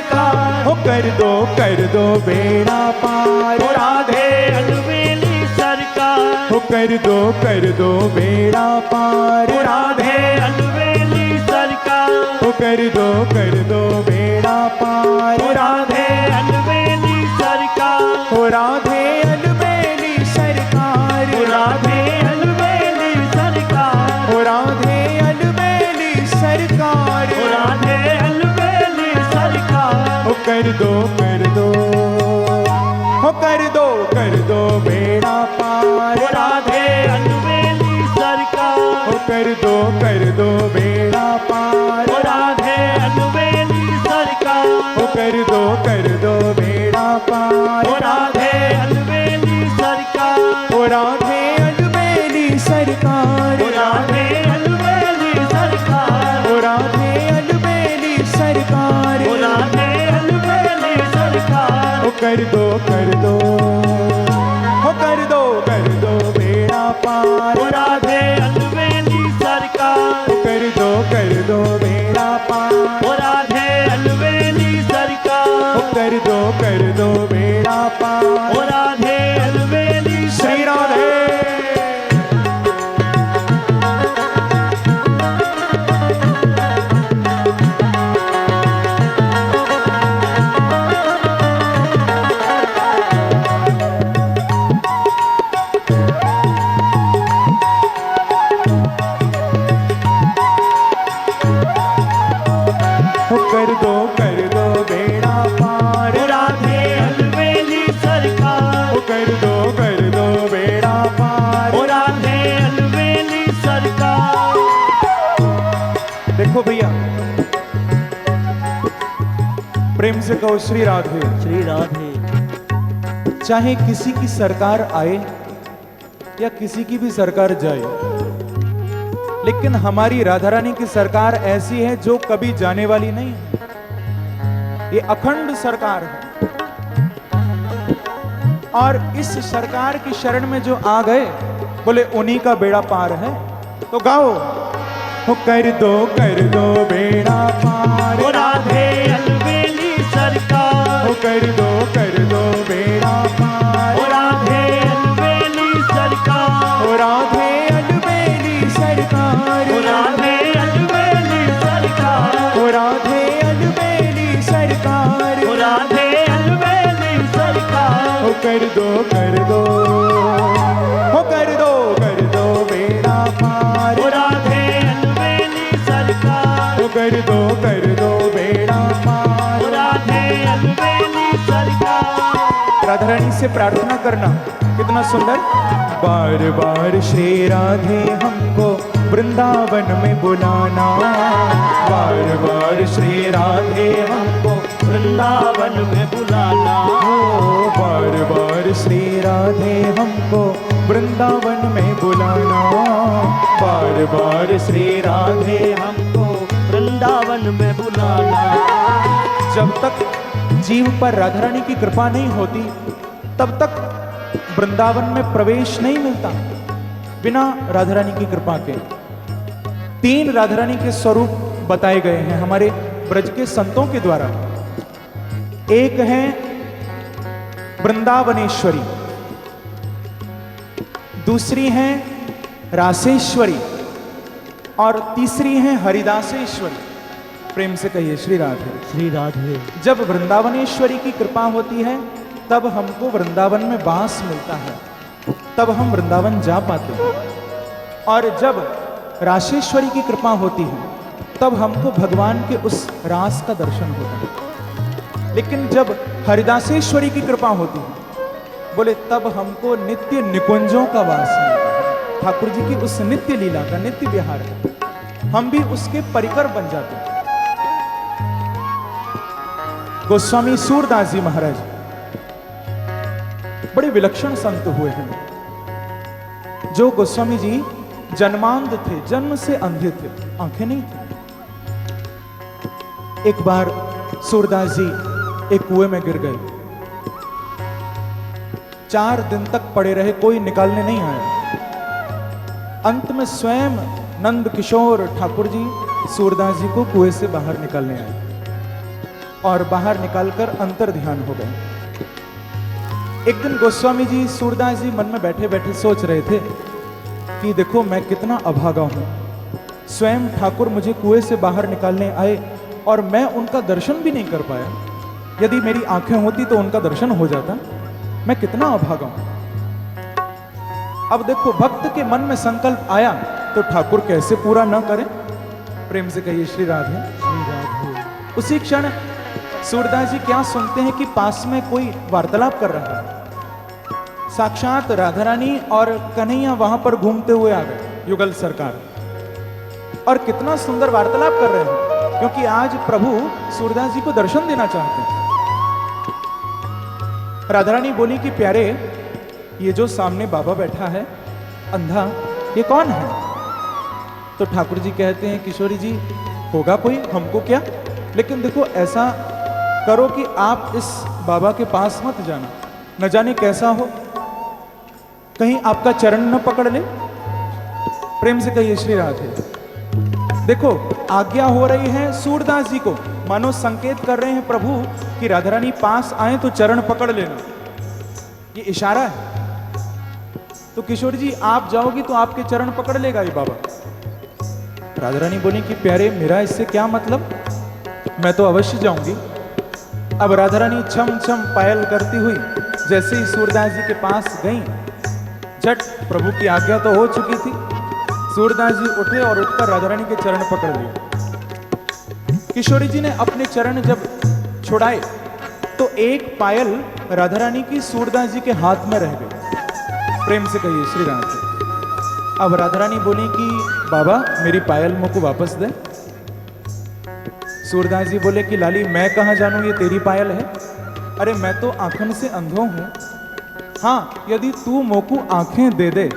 सरकार। हो कर दो बेड़ा पार। ओ राधे अलवेली सरकार। हो कर दो बेड़ा पार। ओ राधे अलवेली सरकार। हो कर दो बेड़ा पार। ओ राधे अलवेली सरकार। हो राधे अलबेली सरकार। ओ राधे अलवेली सरकार। हो राधे अलबेली सरकार। ओ राधे अलवेली सरकार। हो कर दो हो कर दो बेड़ा पार। ओ राधे अलवेली सरकार। हो कर दो बेड़ा पार। ओ राधे अलवेली सरकार। हो कर दो बेड़ा पार। ओ राधे अलवेली सरकार। हो राधे अलबेली सरकार। ओ राधे अलवेली सरकार। हो राधे अलबेली सरकार। ओ राधे अलवेली सरकार। हो कर दो हो कर दो बेड़ा पार। ओ राधे अलवेली सरकार। हो कर दो बेड़ा पार। ओ राधे अलवेली सरकार। हो कर दो बेड़ा पार। ओ राधे अलवेली श्री राधे। हो कर दो बेड़ा पार। ओ राधे अलवेली सरकार। हो कर दो बेड़ा पार। ओ राधे अलवेली सरकार। देखो भैया, प्रेम से कहो श्री राधे। श्री राधे। चाहे किसी की सरकार आए या किसी की भी सरकार जाए, लेकिन हमारी राधा रानी की सरकार ऐसी है जो कभी जाने वाली नहीं है। ये अखंड सरकार है, और इस सरकार की शरण में जो आ गए, बोले उन्हीं का बेड़ा पार है। तो गाओ, हो कर दो बेड़ा पार। ओ राधे अलवेली सरकार। हो कर दो बेड़ा पार। ओ राधे अलवेली सरकार। हो राधे अलबेली सरकार। ओ राधे अलवेली सरकार। हो राधे अलबेली सरकार। ओ राधे अलवेली सरकार। हो कर दो हो कर दो बेड़ा पार। ओ राधे अलवेली सरकार। हो कर दो बेड़ा पार। ओ राधे अलवेली सरकार। राधा रानी से प्रार्थना करना कितना सुंदर। बार बार श्री राधे हमको वृंदावन में बुलाना। बार बार श्री राधे हमको वृंदावन में बुलाना। हो, बार बार श्री राधे हमको वृंदावन में बुलाना। बार बार श्री राधे हमको वृंदावन में बुलाना। जब तक जीव पर राधा रानी की कृपा नहीं होती, तब तक वृंदावन में प्रवेश नहीं मिलता बिना राधा रानी की कृपा के। 3 राधा रानी के स्वरूप बताए गए हैं हमारे ब्रज के संतों के द्वारा। एक है वृंदावनेश्वरी, दूसरी है रासेश्वरी, और तीसरी है हरिदासेश्वरी। प्रेम से कहिए श्री राधे। श्री राधे। जब वृंदावनेश्वरी की कृपा होती है, तब हमको वृंदावन में वास मिलता है, तब हम वृंदावन जा पाते हैं। और जब रासेश्वरी की कृपा होती है, तब हमको भगवान के उस रास का दर्शन होता है। लेकिन जब हरिदासेश्वरी की कृपा होती है, बोले तब हमको नित्य निकुंजों का वास मिलता है। ठाकुर जी की उस नित्य लीला का, नित्य विहार का हम भी उसके परिकर बन जाते हैं। गोस्वामी सूरदास जी महाराज बड़े विलक्षण संत हुए हैं। जो गोस्वामी जी जन्मांध थे, जन्म से अंधे थे, आंखें नहीं थी। एक बार सूरदास जी एक कुएं में गिर गए, 4 दिन तक पड़े रहे, कोई निकालने नहीं आया। अंत में स्वयं नंद किशोर ठाकुर जी सूरदास जी को कुएं से बाहर निकालने आए। और बाहर निकालकर अंतर ध्यान हो गए। एक दिन गोस्वामी जी सूरदास जी मन में बैठे बैठे सोच रहे थे कि देखो मैं कितना अभागा हूं, स्वयं ठाकुर मुझे कुएं से बाहर निकालने आए और मैं उनका दर्शन भी नहीं कर पाया। यदि मेरी आंखें होती तो उनका दर्शन हो जाता। मैं कितना अभागा हूं। अब देखो भक्त के मन में संकल्प आया तो ठाकुर कैसे पूरा न करें। प्रेम से कहिए श्री राधे श्री राधे। उसी क्षण सूरदास जी क्या सुनते हैं कि पास में कोई वार्तालाप कर रहा है। साक्षात राधा रानी और कन्हैया वहां पर घूमते हुए आ गए, युगल सरकार, और कितना सुंदर वार्तालाप कर रहे हैं, क्योंकि आज प्रभु सूरदास जी को दर्शन देना चाहते हैं। राधा रानी बोली कि प्यारे, ये जो सामने बाबा बैठा है अंधा, ये कौन है? तो ठाकुर जी कहते हैं किशोरी जी होगा कोई, हमको क्या, लेकिन देखो ऐसा करो कि आप इस बाबा के पास मत जाना, न जाने कैसा हो, कहीं आपका चरण न पकड़ ले। प्रेम से कहिए श्री राधे। देखो आज्ञा हो रही है सूरदास जी को, मानो संकेत कर रहे हैं प्रभु कि राधा रानी पास आए तो चरण पकड़ लेना, ये इशारा है। तो किशोर जी आप जाओगी तो आपके चरण पकड़ लेगा ये बाबा। राधा रानी बोली कि प्यारे मेरा इससे क्या मतलब, मैं तो अवश्य जाऊंगी। अब राधा रानी छम छम पायल करती हुई जैसे ही सूरदास जी के पास गई, झट प्रभु की आज्ञा तो हो चुकी थी, सूरदास जी उठे और उठकर राधा रानी के चरण पकड़ लिए। किशोरी जी ने अपने चरण जब छुड़ाए तो एक पायल राधा रानी की सूरदास जी के हाथ में रह गई। प्रेम से कहिए श्री राधे। अब राधा रानी बोली कि बाबा मेरी पायल मुझको वापस दे। सूरदास जी बोले कि लाली मैं कहां जानूं ये तेरी पायल है, अरे मैं तो आंखन से अंधो हूं। हाँ यदि तू मोकू आंखें दे दे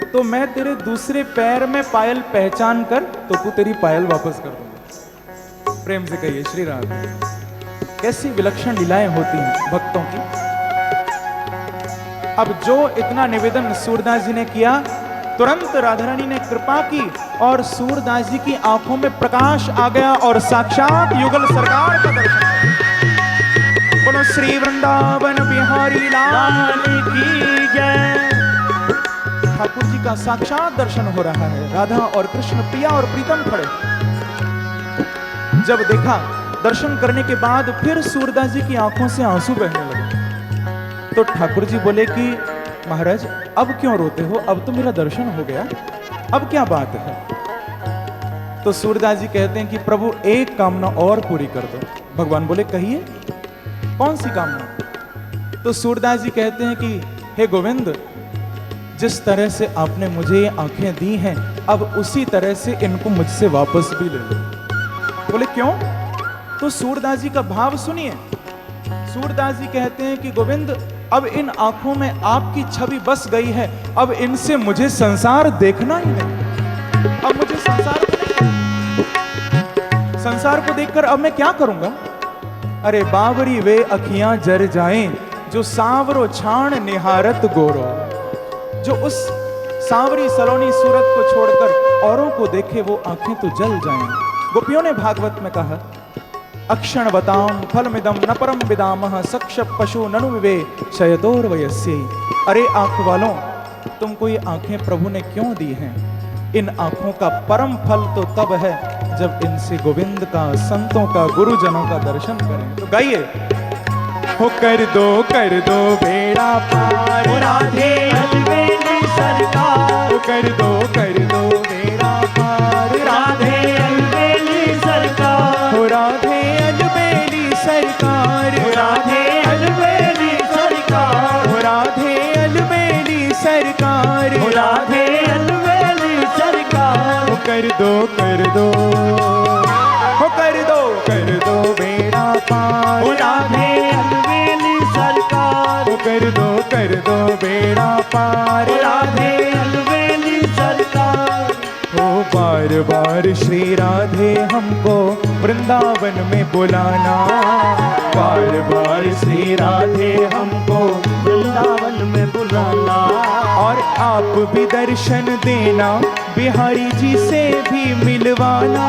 तो मैं तेरे दूसरे पैर में पायल पहचान कर तो तू तेरी पायल वापस कर दूंगा। प्रेम से कहिए श्री राधे। कैसी विलक्षण लीलाएं होती हैं भक्तों की। अब जो इतना निवेदन सूरदास जी ने किया, तुरंत राधा रानी ने कृपा की और सूरदास जी की आंखों में प्रकाश आ गया और साक्षात युगल सरकार का दर्शन। बोलो श्री वृंदावन बिहारी लाल की जय। ठाकुर जी का साक्षात दर्शन हो रहा है। राधा और कृष्ण प्रिया और प्रीतम खड़े। जब देखा दर्शन करने के बाद फिर सूरदास जी की आंखों से आंसू बहने लगे। तो ठाकुर जी बोले कि महाराज अब क्यों रोते हो, अब तो मेरा दर्शन हो गया, अब क्या बात है। तो सूरदास जी कहते हैं कि प्रभु एक कामना और पूरी कर दो। भगवान बोले कहिए कौन सी कामना। तो सूरदास जी कहते हैं कि हे गोविंद, जिस तरह से आपने मुझे ये आंखें दी हैं, अब उसी तरह से इनको मुझसे वापस भी ले लो। बोले क्यों? तो सूरदास जी का भाव सुनिए। सूरदास जी कहते हैं कि गोविंद अब इन आंखों में आपकी छवि बस गई है, अब इनसे मुझे संसार देखना ही नहीं। अब मुझे संसार को देखकर अब मैं क्या करूंगा। अरे बावरी वे अखियां जर जाएं जो सांवरो छाण निहारत गोरो। जो उस सांवरी सलोनी सूरत को छोड़कर औरों को देखे वो आंखें तो जल जाएं। गोपियों ने भागवत में कहा अक्षण बताम फलमिदम न परम विदामह सक्ष पशु ननु विवे शयतोर वयस्ये। अरे आंख वालों, तुमको ये आंखें प्रभु ने क्यों दी हैं? इन आंखों का परम फल तो तब है जब इनसे गोविंद का, संतों का, गुरुजनों का दर्शन करें। तो गाइए हो कर दो बेड़ा पार राधे अलबेली सरकार। हो कर दो बेड़ा पार राधे अलबेली सरकार। हो राधे अलबेली सरकार। राधे अलबेली सरकार। हो राधे अलबेली सरकार। राधे अलबेली सरकार। हो कर दो बेड़ा पार। राधे अलबेली सरकार। कर दो बेड़ा पार। राधे अलबेली सरकार। हो बार बार श्री राधे हमको वृंदावन में बुलाना। बार बार श्री राधे हमको वृंदावन में बुलाना। और आप भी दर्शन देना, बिहारी जी से भी मिलवाना।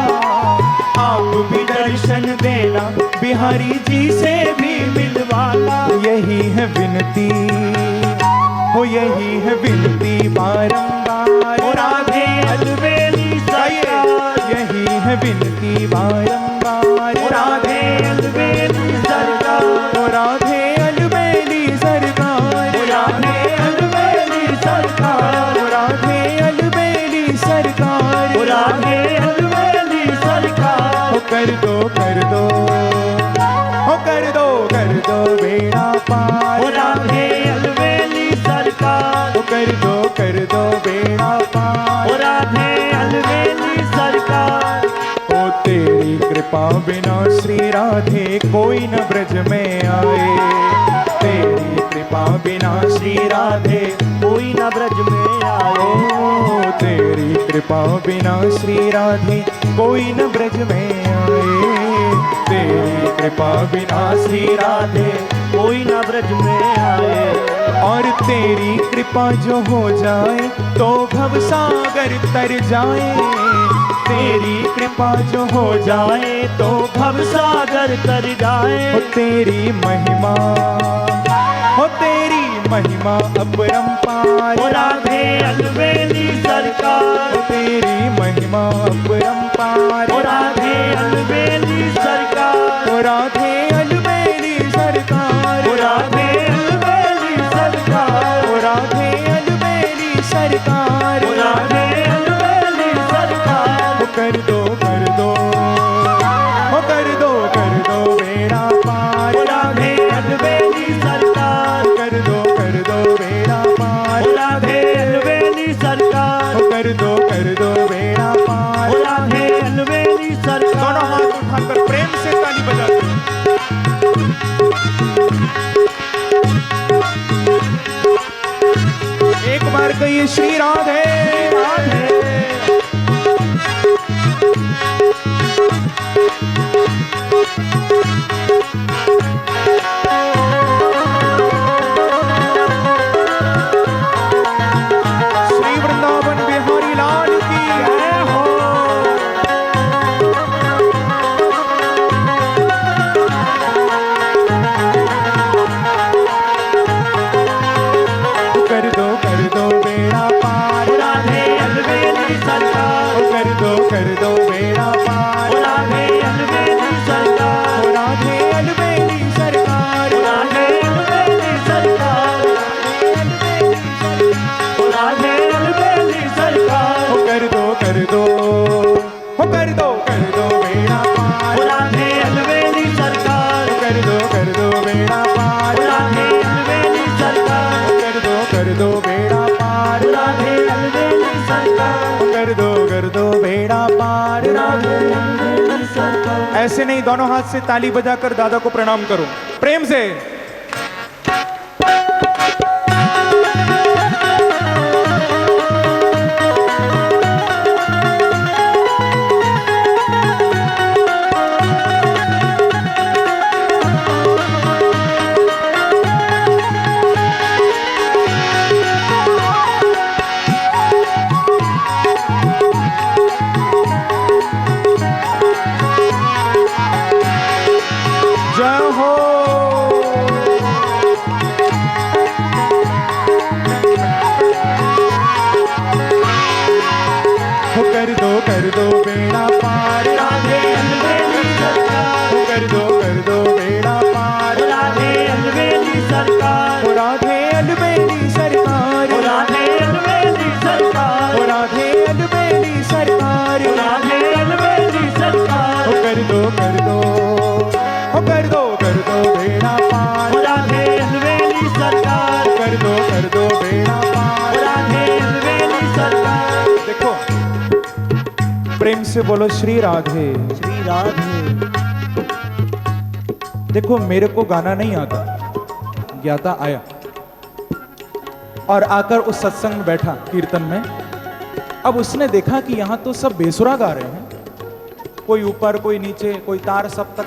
आप भी दर्शन देना, बिहारी जी से भी मिलवाना। यही है विनती, हो यही है विनती बारंबार। ओ राधे अलवेली सरकार, यही है विनती बारंबार। ओ राधे अलवेली सरकार, ओ राधे अलबेली सरकार। ओ राधे अलवेली सरकार, ओ राधे अलबेली सरकार। ओ राधे अलवेली सरकार। हो कर दो कर दो, हो कर दो बेड़ा पार। ओ राधे अलवेली सरकार, हो कर दो बेड़ा पार। ओ राधे अलवेली सरकार। ओ तेरी कृपा बिना श्री राधे कोई न ब्रज में आए। तेरी कृपा बिना श्री राधे कोई न ब्रज में आए। ओ तेरी कृपा बिना श्री राधे कोई न ब्रज में आए। तेरी कृपा बिना श्री राधे कोई न ब्रज में आए। और तेरी कृपा जो हो जाए तो भव सागर तर जाए। तेरी कृपा जो हो जाए तो भव सागर तर जाए। हो तेरी महिमा, हो तेरी महिमा अपरंपार। ओ राधे अलवेली सरकार, हो तेरी महिमा अपरंपार। ओ राधे अलवेली सरकार, ओ राधे अलबेली सरकार। ओ राधे अलवेली सरकार, ओ राधे अलबेली सरकार। ओ राधे अलवेली सरकार। हो कर दो हो कर दो बेड़ा पार। ओ राधे अलवेली सरकार, कर दो बेड़ा पार। ओ राधे अलवेली सरकार, हो कर दो बेड़ा पार। ओ राधे अलवेली सरकार। दोनों हाथ उठाकर प्रेम से ताली बजाते हैं। एक बार कहिए श्री राधे राधे श्री वृंदावन बिहारी लाल की जय हो। कर दो बेड़ा पार। ओ राधे अलवेली सरकार, ओ कर दो बेड़ा पार। ओ राधे अलवेली सरकार, ओ राधे अलबेली सरकार। ओ राधे अलवेली सरकार, ओ राधे अलवेली सरकार। हो कर दो हो कर दो बेड़ा पार। ओ राधे अलवेली सरकार, कर दो बेड़ा पार। ओ राधे अलवेली सरकार, कर दो बेड़ा पार। ओ राधे अलवेली सरकार, कर दो बेड़ा पार। राधे अलवेली सरकार। ऐसे नहीं, दोनों हाथ से ताली बजाकर दादा को प्रणाम करो प्रेम से। जय हो। हो कर दो बेड़ा पार। राधे अलवेली सरकार, हो कर दो बेड़ा पार। ओ राधे अलवेली सरकार, हो राधे अलबेली सरकार। ओ राधे अलवेली सरकार, हो राधे अलबेली सरकार। ओ राधे अलवेली सरकार। हो कर दो हो कर दो बेड़ा पार। ओ राधे अलवेली सरकार, कर दो बेड़ा पार। ओ राधे अलवेली सरकार। देखो प्रेम से बोलो श्री राधे। श्री राधे देखो मेरे को गाना नहीं आता, ज्ञाता आया और आकर उस सत्संग में बैठा कीर्तन में। अब उसने देखा कि यहाँ तो सब बेसुरा गा रहे हैं, कोई ऊपर कोई नीचे, कोई तार सप्तक,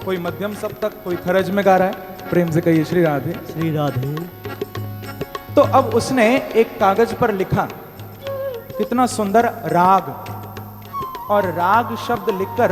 कोई मध्यम सप्तक, कोई खरज में गा रहा है। प्रेम से कहिए श्री राधे। श्री राधे। तो अब उसने एक कागज पर लिखा, कितना सुंदर राग, और राग शब्द लिखकर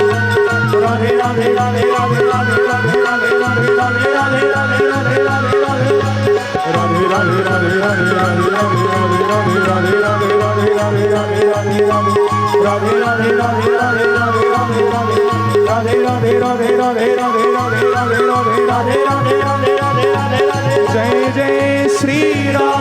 जय जय श्री राम।